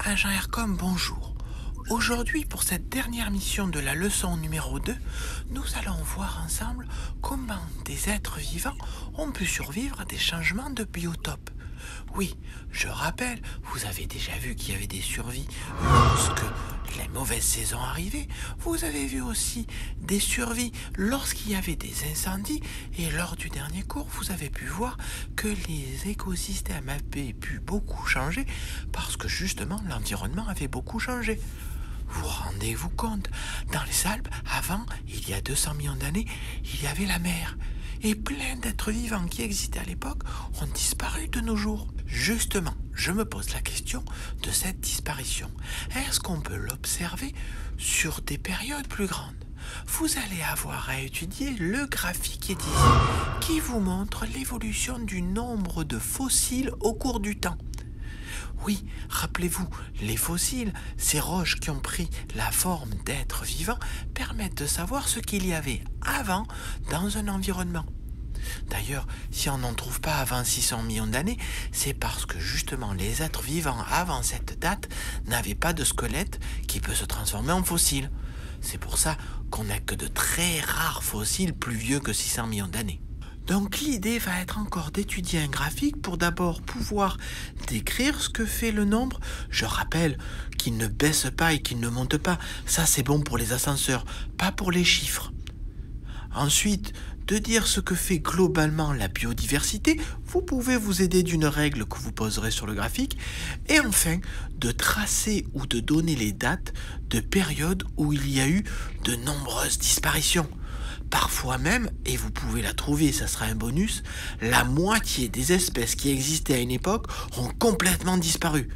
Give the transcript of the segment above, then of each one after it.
Agent Aircom, bonjour. Aujourd'hui, pour cette dernière mission de la leçon numéro 2, nous allons voir ensemble comment des êtres vivants ont pu survivre à des changements de biotope. Oui, je rappelle, vous avez déjà vu qu'il y avait des survies lorsque les mauvaises saisons arrivaient. Vous avez vu aussi des survies lorsqu'il y avait des incendies. Et lors du dernier cours, vous avez pu voir que les écosystèmes avaient pu beaucoup changer parce que justement l'environnement avait beaucoup changé. Vous rendez-vous compte, dans les Alpes, avant, il y a 200 millions d'années, il y avait la mer. Et plein d'êtres vivants qui existaient à l'époque ont disparu de nos jours. Justement, je me pose la question de cette disparition. Est-ce qu'on peut l'observer sur des périodes plus grandes? Vous allez avoir à étudier le graphique ici, qui vous montre l'évolution du nombre de fossiles au cours du temps. Oui, rappelez-vous, les fossiles, ces roches qui ont pris la forme d'êtres vivants, permettent de savoir ce qu'il y avait avant dans un environnement. D'ailleurs, si on n'en trouve pas avant 600 millions d'années, c'est parce que justement les êtres vivants avant cette date n'avaient pas de squelette qui peut se transformer en fossile. C'est pour ça qu'on n'a que de très rares fossiles plus vieux que 600 millions d'années. Donc l'idée va être encore d'étudier un graphique pour d'abord pouvoir décrire ce que fait le nombre. Je rappelle qu'il ne baisse pas et qu'il ne monte pas. Ça c'est bon pour les ascenseurs, pas pour les chiffres. Ensuite, de dire ce que fait globalement la biodiversité, vous pouvez vous aider d'une règle que vous poserez sur le graphique. Et enfin, de tracer ou de donner les dates de périodes où il y a eu de nombreuses disparitions. Parfois même, et vous pouvez la trouver, ça sera un bonus, la moitié des espèces qui existaient à une époque ont complètement disparu.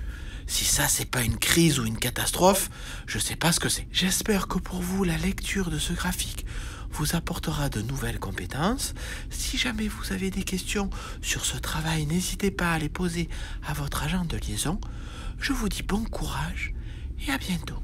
Si ça, c'est pas une crise ou une catastrophe, je sais pas ce que c'est. J'espère que pour vous, la lecture de ce graphique vous apportera de nouvelles compétences. Si jamais vous avez des questions sur ce travail, n'hésitez pas à les poser à votre agent de liaison. Je vous dis bon courage et à bientôt.